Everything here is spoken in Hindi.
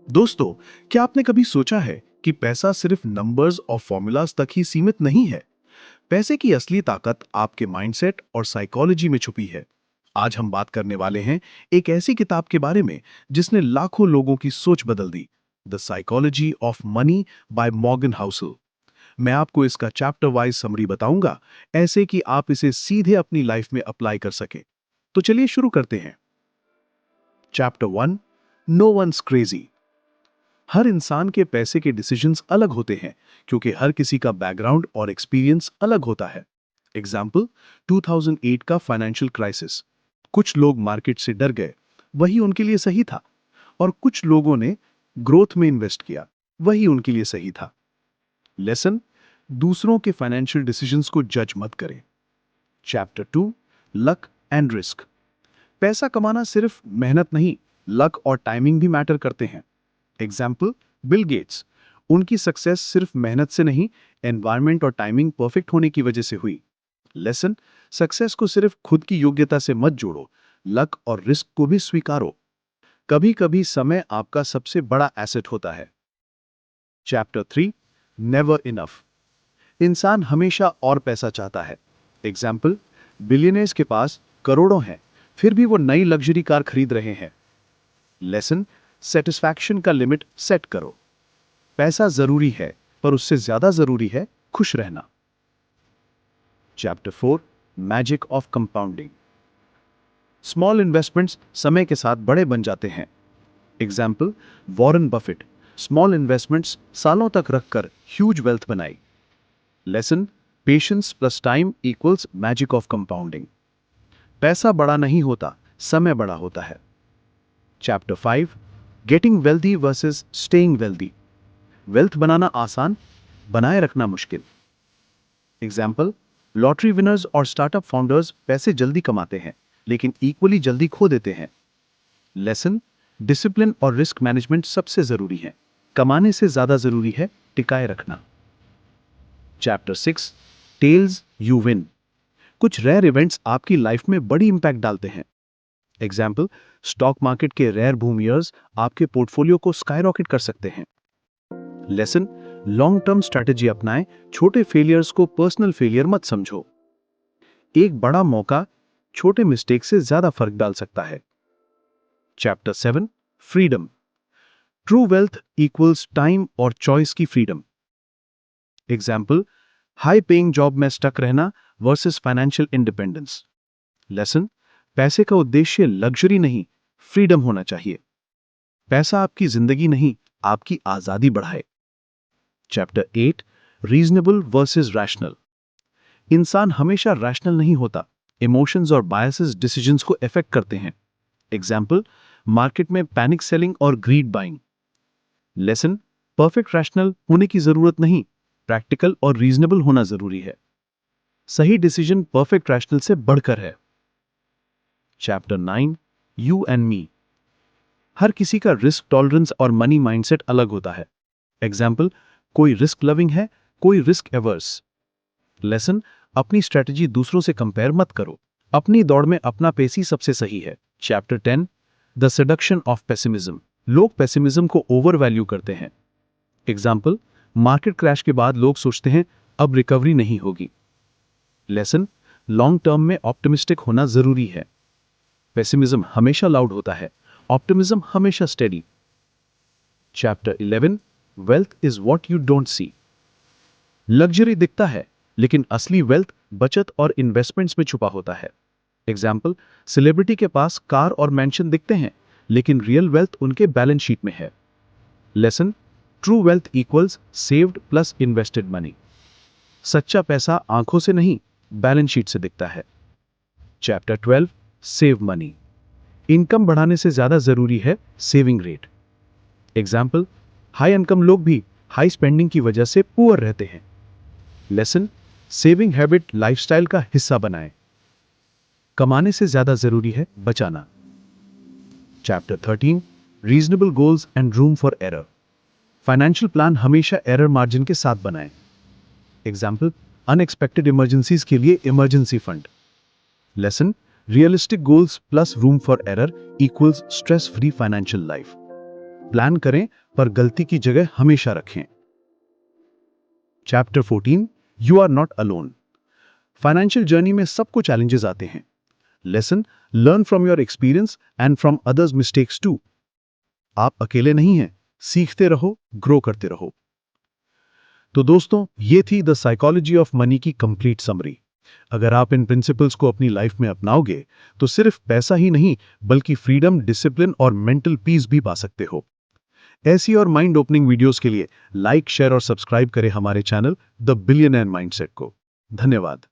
दोस्तों, क्या आपने कभी सोचा है कि पैसा सिर्फ नंबर्स और फॉर्मूलाज तक ही सीमित नहीं है? पैसे की असली ताकत आपके माइंडसेट और साइकोलॉजी में छुपी है। आज हम बात करने वाले हैं एक ऐसी किताब के बारे में जिसने लाखों लोगों की सोच बदल दी, the psychology of money by Morgan Housel. मैं आपको इसका चैप्टर वाइज समरी बताऊंगा, ऐसे कि आप इसे सीधे अपनी लाइफ में अप्लाई कर सकें। तो चलिए शुरू करते हैं। Chapter 1, no one's crazy. हर इंसान के पैसे के डिसीजंस अलग होते हैं क्योंकि हर किसी का बैकग्राउंड और एक्सपीरियंस अलग होता है। एग्जाम्पल, 2008 का फाइनेंशियल क्राइसिस। कुछ लोग मार्केट से डर गए, वही उनके लिए सही था, और कुछ लोगों ने ग्रोथ में इन्वेस्ट किया, वही उनके लिए सही था। लेसन, दूसरों के फाइनेंशियल डिसीजंस को जज मत करें। Chapter 2, luck and risk. पैसा कमाना सिर्फ मेहनत नहीं, लक और टाइमिंग भी मैटर करते हैं। Example, Bill Gates. उनकी सक्सेस सिर्फ मेहनत से नहीं, एनवायरनमेंट और टाइमिंग परफेक्ट होने की वजह से हुई। लेसन, सक्सेस को सिर्फ खुद की योग्यता से मत जोड़ो, लक और रिस्क को भी स्वीकारो। कभी कभी समय आपका सबसे बड़ा एसेट होता है। Chapter 3, never enough. इंसान हमेशा और पैसा चाहता है। एग्जाम्पल, बिलियनर्स के पास करोड़ों हैं, फिर भी वो नई लग्जरी कार खरीद रहे हैं। लेसन, सेटिस्फैक्शन का लिमिट सेट करो। पैसा जरूरी है, पर उससे ज्यादा जरूरी है खुश रहना। Chapter 4, magic of compounding. Small investments समय के साथ बड़े बन जाते हैं। Example, Warren Buffett. Small investments सालों तक रखकर ह्यूज वेल्थ बनाई। Lesson, patience plus time equals magic of compounding. पैसा बड़ा नहीं होता, समय बड़ा होता है। Chapter 5, getting wealthy versus staying wealthy. Wealth बनाना आसान, बनाए रखना मुश्किल। एग्जाम्पल, लॉटरी विनर्स और स्टार्टअप फाउंडर्स पैसे जल्दी कमाते हैं, लेकिन इक्वली जल्दी खो देते हैं। लेसन, डिसिप्लिन और रिस्क मैनेजमेंट सबसे जरूरी है, कमाने से ज्यादा जरूरी है टिकाए रखना। Chapter 6, tells you win. कुछ रेयर इवेंट्स आपकी लाइफ में बड़ी इंपैक्ट डालते हैं। एग्जाम्पल, स्टॉक मार्केट के रेयर बूम ईयर्स आपके पोर्टफोलियो को स्काईरॉकेट कर सकते हैं। लेसन, लॉन्ग टर्म स्ट्रैटेजी अपनाएं, छोटे फेलियर्स को पर्सनल फेलियर मत समझो। एक बड़ा मौका छोटे मिस्टेक से ज्यादा फर्क डाल सकता है। Chapter 7, freedom. True wealth equals time और चॉइस की freedom. Example, high paying job में स्टक रहना वर्सेस फाइनेंशियल इंडिपेंडेंस। लेसन, पैसे का उद्देश्य लग्जरी नहीं, फ्रीडम होना चाहिए। पैसा आपकी जिंदगी नहीं, आपकी आजादी बढ़ाए। Chapter 8, reasonable versus rational. इंसान हमेशा रैशनल नहीं होता, इमोशंस और बायसेस डिसीजंस को इफेक्ट करते हैं। एग्जाम्पल, मार्केट में पैनिक सेलिंग और greed buying. Lesson, perfect rational होने की जरूरत नहीं, प्रैक्टिकल और रीजनेबल होना जरूरी है। सही डिसीजन परफेक्ट रैशनल से बढ़कर है। Chapter 9, you and me. हर किसी का रिस्क टॉलरेंस और मनी माइंडसेट अलग होता है। एग्जाम्पल, कोई रिस्क लविंग है, कोई रिस्क एवर्स। लेसन, अपनी स्ट्रेटजी दूसरों से कंपेयर मत करो, अपनी दौड़ में अपना पेस ही सबसे सही है। Chapter 10, the seduction of pessimism. लोग पेसिमिज्म को ओवर वैल्यू करते हैं। एग्जाम्पल, मार्केट क्रैश के बाद लोग सोचते हैं अब रिकवरी नहीं होगी। लेसन, लॉन्ग टर्म में ऑप्टिमिस्टिक होना जरूरी है। पेसिमिज्म हमेशा लाउड होता है, ऑप्टिमिज्म हमेशा steady. Chapter 11, wealth is what you don't see. Luxury दिखता है, लेकिन असली वेल्थ बचत और इन्वेस्टमेंट्स में छुपा होता है। एग्जाम्पल, सेलिब्रिटी के पास कार और मैंशन दिखते हैं, लेकिन रियल वेल्थ उनके बैलेंस शीट में है। Lesson, true wealth equals saved plus invested money. सच्चा पैसा आंखों से नहीं, बैलेंस शीट से दिखता है। Chapter 12, save money. इनकम बढ़ाने से ज्यादा जरूरी है saving rate. Example, high income लोग भी हाई स्पेंडिंग की वजह से पुअर रहते हैं। लेसन, सेविंग हैबिट लाइफस्टाइल का हिस्सा बनाएं। कमाने से ज्यादा जरूरी है बचाना। Chapter 13, reasonable goals and room for error. Financial plan हमेशा एरर मार्जिन के साथ बनाएं। एग्जाम्पल, अनएक्सपेक्टेड इमरजेंसीज के लिए emergency fund. Lesson, realistic goals plus room for error equals stress free financial life. Plan करें पर गलती की जगह हमेशा रखें। Chapter 14, you are not alone. Financial journey में सबको चैलेंजेस आते हैं। Lesson, learn from your experience and from others mistakes to. आप अकेले नहीं हैं, सीखते रहो, ग्रो करते रहो। तो दोस्तों, ये थी द साइकोलॉजी ऑफ मनी की कंप्लीट समरी। अगर आप इन प्रिंसिपल्स को अपनी लाइफ में अपनाओगे तो सिर्फ पैसा ही नहीं बल्कि फ्रीडम, डिसिप्लिन और मेंटल पीस भी पा सकते हो। ऐसी और माइंड ओपनिंग वीडियोस के लिए लाइक, शेयर और सब्सक्राइब करें हमारे चैनल द बिलियनेयर माइंडसेट को। धन्यवाद।